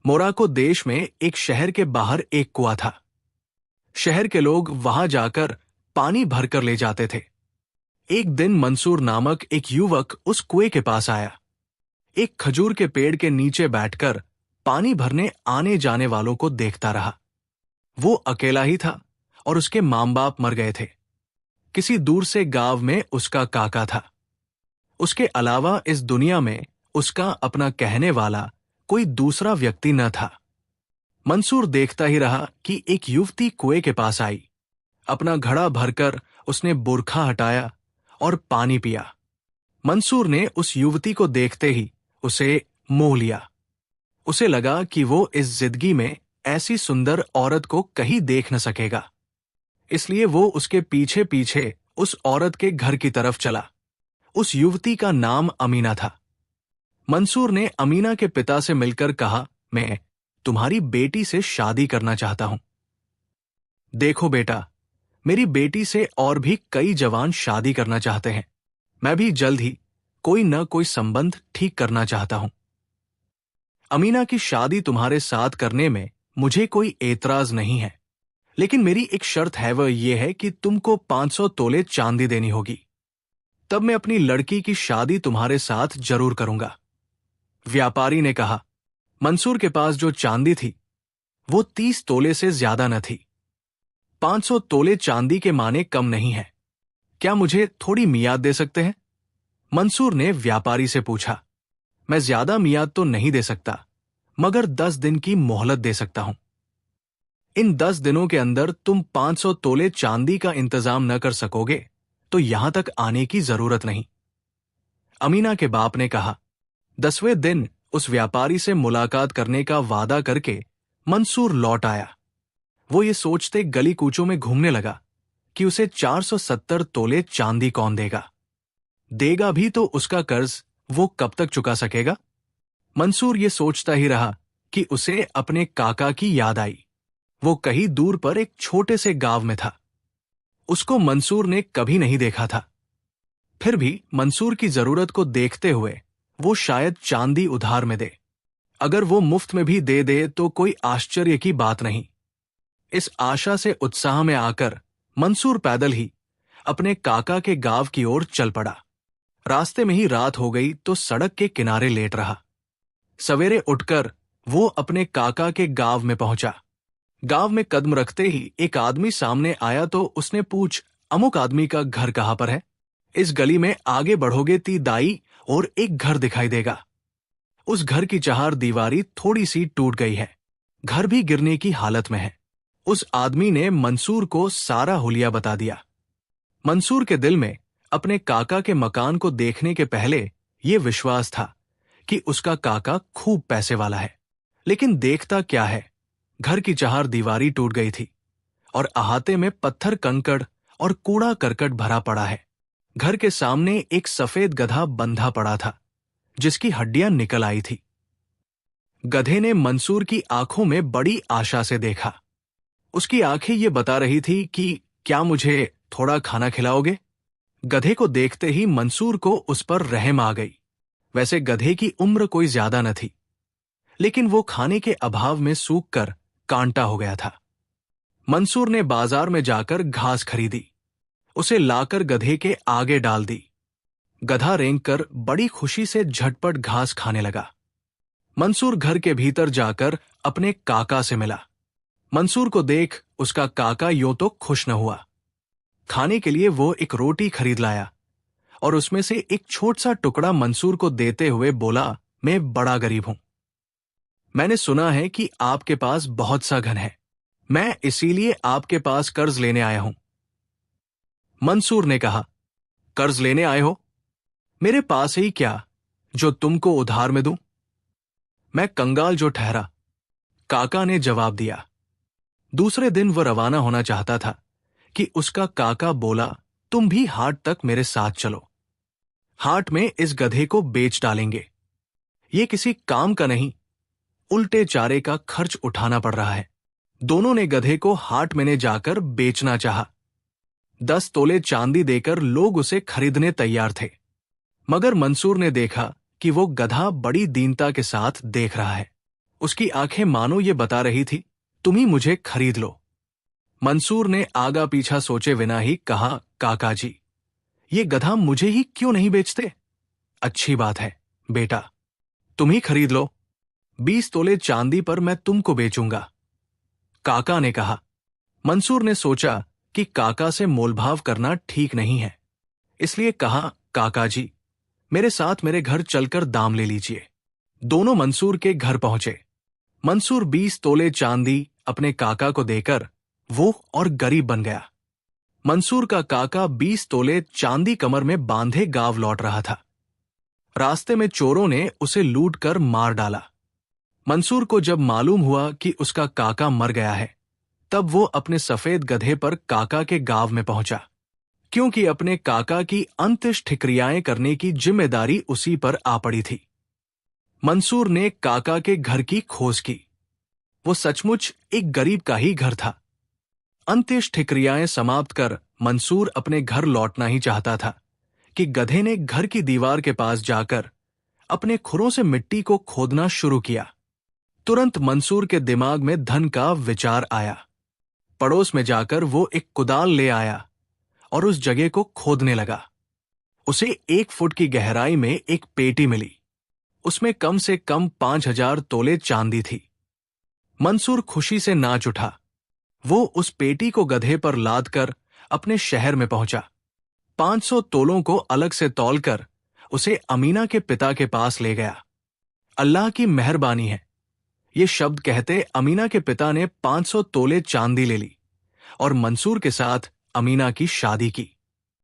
Morocco देश में एक शहर के बाहर एक कुआं था। शहर के लोग वहां जाकर पानी भरकर ले जाते थे। एक दिन मंसूर नामक एक युवक उस कुएं के पास आया। एक खजूर के पेड़ के नीचे बैठकर पानी भरने आने जाने वालों को देखता रहा। वो अकेला ही था और उसके मां बाप मर गए थे। किसी दूर से गांव में उसका काका था। उसके अलावा इस दुनिया में उसका अपना कहने वाला कोई दूसरा व्यक्ति न था। मंसूर देखता ही रहा कि एक युवती कुएं के पास आई। अपना घड़ा भरकर उसने बुरखा हटाया और पानी पिया। मंसूर ने उस युवती को देखते ही उसे मोह लिया। उसे लगा कि वो इस जिंदगी में ऐसी सुंदर औरत को कहीं देख न सकेगा। इसलिए वो उसके पीछे पीछे उस औरत के घर की तरफ चला। उस युवती का नाम अमीना था। मंसूर ने अमीना के पिता से मिलकर कहा, मैं तुम्हारी बेटी से शादी करना चाहता हूं। देखो बेटा, मेरी बेटी से और भी कई जवान शादी करना चाहते हैं। मैं भी जल्द ही कोई न कोई संबंध ठीक करना चाहता हूं। अमीना की शादी तुम्हारे साथ करने में मुझे कोई एतराज नहीं है, लेकिन मेरी एक शर्त है, वह यह है कि तुमको 500 तोले चांदी देनी होगी। तब मैं अपनी लड़की की शादी तुम्हारे साथ जरूर करूंगा। व्यापारी ने कहा, मंसूर के पास जो चांदी थी वो 30 तोले से ज्यादा न थी। 500 तोले चांदी के माने कम नहीं है। क्या मुझे थोड़ी मियाद दे सकते हैं? मंसूर ने व्यापारी से पूछा। मैं ज्यादा मियाद तो नहीं दे सकता, मगर 10 दिन की मोहलत दे सकता हूं। इन 10 दिनों के अंदर तुम 500 तोले चांदी का इंतजाम न कर सकोगे तो यहां तक आने की जरूरत नहीं। अमीना के बाप ने कहा। 10वें दिन उस व्यापारी से मुलाकात करने का वादा करके मंसूर लौट आया। वो ये सोचते गली कूचों में घूमने लगा कि उसे 470 तोले चांदी कौन देगा। देगा भी तो उसका कर्ज वो कब तक चुका सकेगा? मंसूर ये सोचता ही रहा कि उसे अपने काका की याद आई। वो कहीं दूर पर एक छोटे से गांव में था। उसको मंसूर ने कभी नहीं देखा था। फिर भी मंसूर की जरूरत को देखते हुए वो शायद चांदी उधार में दे। अगर वो मुफ्त में भी दे दे तो कोई आश्चर्य की बात नहीं। इस आशा से उत्साह में आकर मंसूर पैदल ही अपने काका के गांव की ओर चल पड़ा। रास्ते में ही रात हो गई तो सड़क के किनारे लेट रहा। सवेरे उठकर वो अपने काका के गांव में पहुंचा। गांव में कदम रखते ही एक आदमी सामने आया तो उसने पूछ, अमुक आदमी का घर कहां पर है? इस गली में आगे बढ़ोगे ती दाई और एक घर दिखाई देगा। उस घर की चार दीवारी थोड़ी सी टूट गई है। घर भी गिरने की हालत में है। उस आदमी ने मंसूर को सारा हुलिया बता दिया। मंसूर के दिल में अपने काका के मकान को देखने के पहले ये विश्वास था कि उसका काका खूब पैसे वाला है। लेकिन देखता क्या है, घर की चार दीवारी टूट गई थी और अहाते में पत्थर कंकड़ और कूड़ा करकट भरा पड़ा है। घर के सामने एक सफेद गधा बंधा पड़ा था जिसकी हड्डियां निकल आई थी। गधे ने मंसूर की आंखों में बड़ी आशा से देखा। उसकी आंखें ये बता रही थी कि क्या मुझे थोड़ा खाना खिलाओगे? गधे को देखते ही मंसूर को उस पर रहम आ गई। वैसे गधे की उम्र कोई ज्यादा न थी, लेकिन वो खाने के अभाव में सूख कर कांटा हो गया था। मंसूर ने बाजार में जाकर घास खरीदी। उसे लाकर गधे के आगे डाल दी। गधा रेंगकर बड़ी खुशी से झटपट घास खाने लगा। मंसूर घर के भीतर जाकर अपने काका से मिला। मंसूर को देख उसका काका यूं तो खुश न हुआ। खाने के लिए वो एक रोटी खरीद लाया और उसमें से एक छोटा सा टुकड़ा मंसूर को देते हुए बोला, मैं बड़ा गरीब हूं। मैंने सुना है कि आपके पास बहुत सा धन है। मैं इसीलिए आपके पास कर्ज लेने आया हूं। मंसूर ने कहा, कर्ज लेने आए हो? मेरे पास ही क्या जो तुमको उधार में दूं? मैं कंगाल जो ठहरा, काका ने जवाब दिया। दूसरे दिन वह रवाना होना चाहता था कि उसका काका बोला, तुम भी हाट तक मेरे साथ चलो। हाट में इस गधे को बेच डालेंगे। ये किसी काम का नहीं, उल्टे चारे का खर्च उठाना पड़ रहा है। दोनों ने गधे को हाट में ले जाकर बेचना चाहा। 10 तोले चांदी देकर लोग उसे खरीदने तैयार थे, मगर मंसूर ने देखा कि वो गधा बड़ी दीनता के साथ देख रहा है। उसकी आंखें मानो ये बता रही थी, तुम ही मुझे खरीद लो। मंसूर ने आगा पीछा सोचे बिना ही कहा, काका जी, ये गधा मुझे ही क्यों नहीं बेचते? अच्छी बात है बेटा, तुम ही खरीद लो। 20 तोले चांदी पर मैं तुमको बेचूंगा, काका ने कहा। मंसूर ने सोचा कि काका से मोलभाव करना ठीक नहीं है, इसलिए कहा, काका जी, मेरे साथ मेरे घर चलकर दाम ले लीजिए। दोनों मंसूर के घर पहुंचे। मंसूर 20 तोले चांदी अपने काका को देकर वो और गरीब बन गया। मंसूर का काका 20 तोले चांदी कमर में बांधे गांव लौट रहा था। रास्ते में चोरों ने उसे लूट कर मार डाला। मंसूर को जब मालूम हुआ कि उसका काका मर गया है, तब वो अपने सफेद गधे पर काका के गांव में पहुंचा, क्योंकि अपने काका की अंत्येष्टि क्रियाएं करने की जिम्मेदारी उसी पर आ पड़ी थी। मंसूर ने काका के घर की खोज की। वो सचमुच एक गरीब का ही घर था। अंत्येष्टि क्रियाएं समाप्त कर मंसूर अपने घर लौटना ही चाहता था कि गधे ने घर की दीवार के पास जाकर अपने खुरों से मिट्टी को खोदना शुरू किया। तुरंत मंसूर के दिमाग में धन का विचार आया। पड़ोस में जाकर वो एक कुदाल ले आया और उस जगह को खोदने लगा। उसे 1 फुट की गहराई में एक पेटी मिली। उसमें कम से कम 5000 तोले चांदी थी। मंसूर खुशी से नाच उठा। वो उस पेटी को गधे पर लाद कर अपने शहर में पहुंचा। 500 तोलों को अलग से तौलकर उसे अमीना के पिता के पास ले गया। अल्लाह की मेहरबानी है, ये शब्द कहते अमीना के पिता ने 500 तोले चांदी ले ली और मंसूर के साथ अमीना की शादी की।